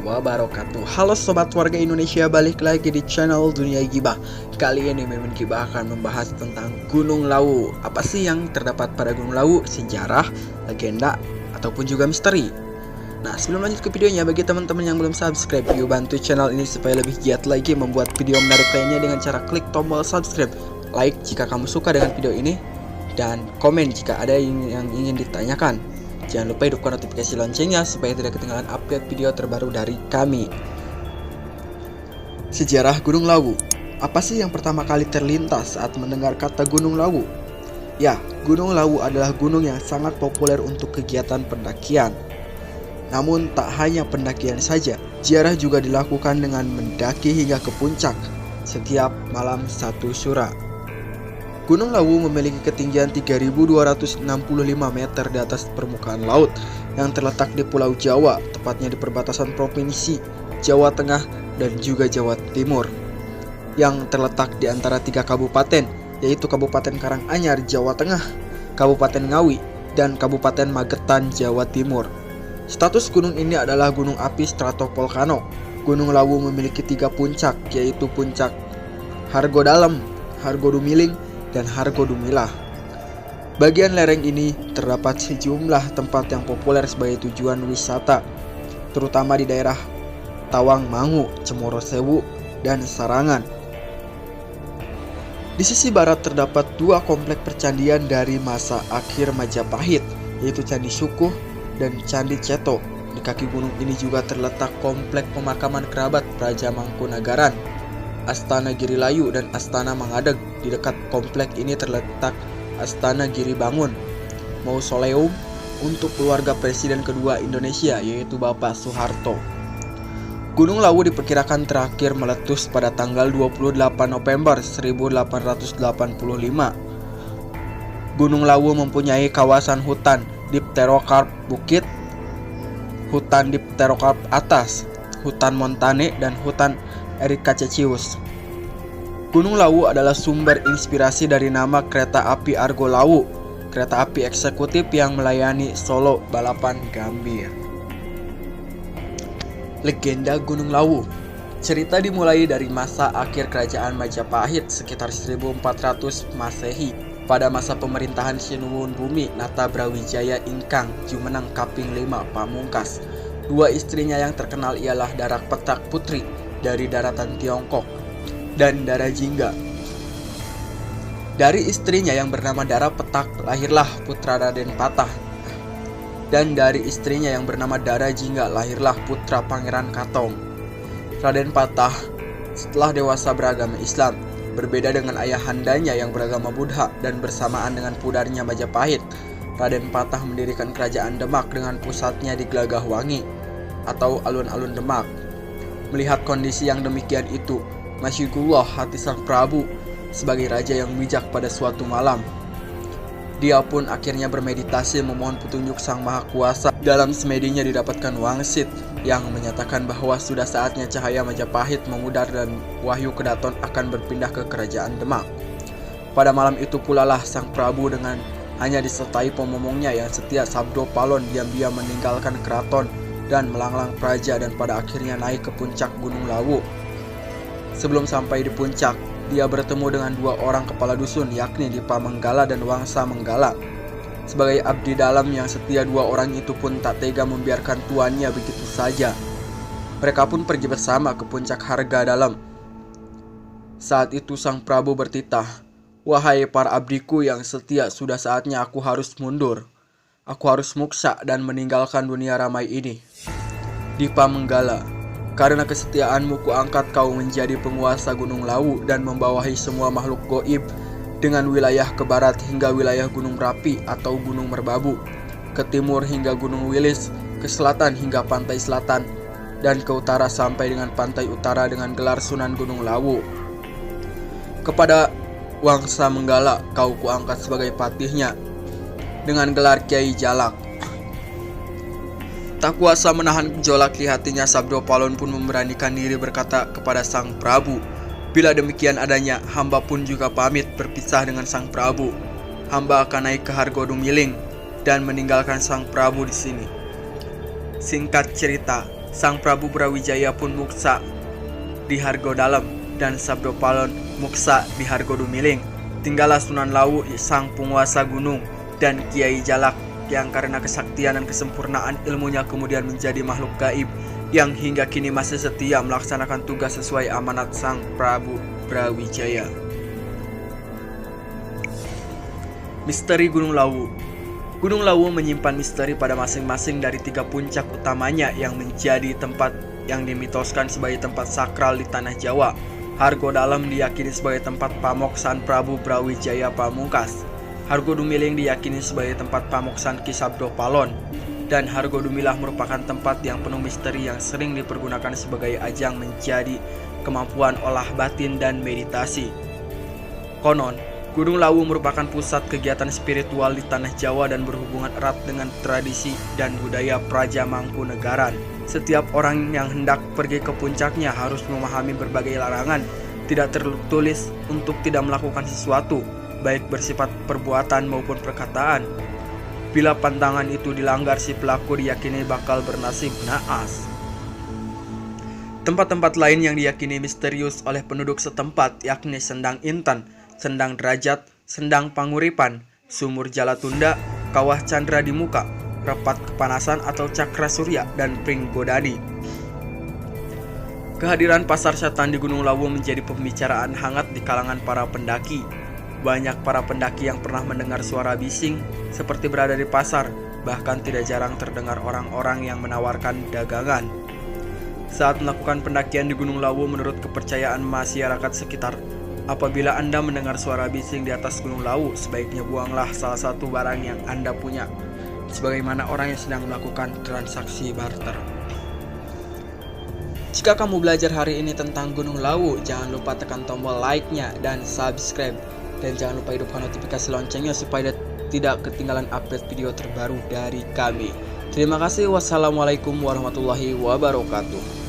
wabarakatuh. Halo sobat warga Indonesia, balik lagi di channel Dunia Gibah. Kali ini Mimin Gibah akan membahas tentang Gunung Lawu. Apa sih yang terdapat pada Gunung Lawu? Sejarah, legenda, ataupun juga misteri. Nah, sebelum lanjut ke videonya, bagi teman-teman yang belum subscribe, yuk bantu channel ini supaya lebih giat lagi membuat video menarik lainnya dengan cara klik tombol subscribe, like jika kamu suka dengan video ini, dan komen jika ada yang ingin ditanyakan. Jangan lupa hidupkan notifikasi loncengnya supaya tidak ketinggalan update video terbaru dari kami. Sejarah Gunung Lawu. Apa sih yang pertama kali terlintas saat mendengar kata Gunung Lawu? Ya, Gunung Lawu adalah gunung yang sangat populer untuk kegiatan pendakian. Namun tak hanya pendakian saja, ziarah juga dilakukan dengan mendaki hingga ke puncak setiap malam satu syura. Gunung Lawu memiliki ketinggian 3.265 meter di atas permukaan laut yang terletak di Pulau Jawa, tepatnya di perbatasan Provinsi Jawa Tengah dan juga Jawa Timur, yang terletak di antara 3 kabupaten, yaitu Kabupaten Karanganyar, Jawa Tengah, Kabupaten Ngawi, dan Kabupaten Magetan, Jawa Timur. Status gunung ini adalah gunung api stratovolcano. Gunung Lawu memiliki 3 puncak, yaitu puncak Hargodalem, Hargodumiling, dan Hargodumilah. Bagian lereng ini terdapat sejumlah tempat yang populer sebagai tujuan wisata, terutama di daerah Tawangmangu, Cemorosewu, dan Sarangan. Di sisi barat terdapat 2 komplek percandian dari masa akhir Majapahit, yaitu Candi Syukuh dan Candi Ceto. Di kaki gunung ini juga terletak komplek pemakaman kerabat Praja Mangkunagaran, Astana Girilayu, dan Astana Mangadeg. Di dekat komplek ini terletak Astana Giribangun, mausoleum untuk keluarga Presiden kedua Indonesia, yaitu Bapak Soeharto. Gunung Lawu diperkirakan terakhir meletus pada tanggal 28 November 1885. Gunung Lawu mempunyai kawasan hutan Dipterokarp Bukit, hutan Dipterokarp Atas, hutan Montane, dan hutan Ericacecius. Gunung Lawu adalah sumber inspirasi dari nama kereta api Argo Lawu, kereta api eksekutif yang melayani Solo Balapan Gambir. Legenda Gunung Lawu. Cerita dimulai dari masa akhir kerajaan Majapahit sekitar 1400 Masehi. Pada masa pemerintahan Sinuwun Bumi Nata Brawijaya Ingkang Jumeneng Kaping 5 Pamungkas. 2 istrinya yang terkenal ialah Dara Petak Putri dari daratan Tiongkok dan Dara Jingga. Dari istrinya yang bernama Dara Petak lahirlah putra Raden Patah, dan dari istrinya yang bernama Dara Jingga lahirlah putra Pangeran Katong. Raden Patah setelah dewasa beragama Islam, berbeda dengan ayahandanya yang beragama Buddha, dan bersamaan dengan pudarnya Majapahit, Raden Patah mendirikan kerajaan Demak dengan pusatnya di Gelagahwangi atau alun-alun Demak. Melihat kondisi yang demikian itu, masyhurlah hati sang Prabu sebagai raja yang bijak pada suatu malam. Dia pun akhirnya bermeditasi memohon petunjuk Sang Maha Kuasa. Dalam semedinya didapatkan wangsit yang menyatakan bahwa sudah saatnya cahaya Majapahit memudar dan Wahyu Kedaton akan berpindah ke kerajaan Demak. Pada malam itu pula lah sang Prabu dengan hanya disertai pemomongnya yang setia Sabdo Palon diam-diam meninggalkan keraton dan melanglang praja, dan pada akhirnya naik ke puncak Gunung Lawu. Sebelum sampai di puncak, dia bertemu dengan 2 orang kepala dusun, yakni Dipa Menggala dan Wangsa Menggala. Sebagai abdi dalam yang setia, 2 orang itu pun tak tega membiarkan tuannya begitu saja. Mereka pun pergi bersama ke puncak Hargadalem. Saat itu sang Prabu bertitah, "Wahai para abdiku yang setia, sudah saatnya aku harus mundur. Aku harus muksa dan meninggalkan dunia ramai ini." Dipa Menggala, "Karena kesetiaanmu kuangkat kau menjadi penguasa Gunung Lawu dan membawahi semua makhluk goib dengan wilayah ke barat hingga wilayah Gunung Merapi atau Gunung Merbabu, ke timur hingga Gunung Wilis, ke selatan hingga pantai selatan, dan ke utara sampai dengan pantai utara dengan gelar Sunan Gunung Lawu. Kepada Wangsa Menggala kau kuangkat sebagai patihnya dengan gelar Kiai Jalak." Tak kuasa menahan gejolak di hatinya, Sabdo Palon pun memberanikan diri berkata kepada sang Prabu, "Bila demikian adanya, hamba pun juga pamit berpisah dengan sang Prabu. Hamba akan naik ke Hargodumiling dan meninggalkan sang Prabu di sini." Singkat cerita, Sang Prabu Brawijaya pun muksa di Hargo Dalem dan Sabdo Palon muksa di Hargo Dumiling. Tinggallah Sunan Lawu sang penguasa gunung dan Kiai Jalak yang karena kesaktian dan kesempurnaan ilmunya kemudian menjadi makhluk gaib yang hingga kini masih setia melaksanakan tugas sesuai amanat Sang Prabu Brawijaya. Misteri Gunung Lawu. Gunung Lawu menyimpan misteri pada masing-masing dari 3 puncak utamanya yang menjadi tempat yang dimitoskan sebagai tempat sakral di tanah Jawa. Hargo Dalem diyakini sebagai tempat pamoksan Prabu Brawijaya Pamungkas. Hargo Dumiling diyakini sebagai tempat pamoksan Ki Sabdo Palon. Dan Hargo Dumilah merupakan tempat yang penuh misteri yang sering dipergunakan sebagai ajang menjadi kemampuan olah batin dan meditasi. Konon, Gunung Lawu merupakan pusat kegiatan spiritual di tanah Jawa dan berhubungan erat dengan tradisi dan budaya Praja Mangkunegaran. Setiap orang yang hendak pergi ke puncaknya harus memahami berbagai larangan tidak tertulis untuk tidak melakukan sesuatu, baik bersifat perbuatan maupun perkataan. Bila pantangan itu dilanggar, si pelaku diyakini bakal bernasib naas. Tempat-tempat lain yang diyakini misterius oleh penduduk setempat yakni Sendang Intan, Sendang Derajat, Sendang Panguripan, Sumur Jalatunda, Kawah Candra di Muka, Repat Kepanasan atau Cakra Surya, dan Pringgodani. Kehadiran pasar setan di Gunung Lawu menjadi pembicaraan hangat di kalangan para pendaki. Banyak para pendaki yang pernah mendengar suara bising seperti berada di pasar, bahkan tidak jarang terdengar orang-orang yang menawarkan dagangan. Saat melakukan pendakian di Gunung Lawu, menurut kepercayaan masyarakat sekitar, apabila Anda mendengar suara bising di atas Gunung Lawu, sebaiknya buanglah salah satu barang yang Anda punya, sebagaimana orang yang sedang melakukan transaksi barter. Jika kamu belajar hari ini tentang Gunung Lawu, jangan lupa tekan tombol like-nya dan subscribe. Dan jangan lupa hidupkan notifikasi loncengnya supaya tidak ketinggalan update video terbaru dari kami. Terima kasih. Wassalamualaikum warahmatullahi wabarakatuh.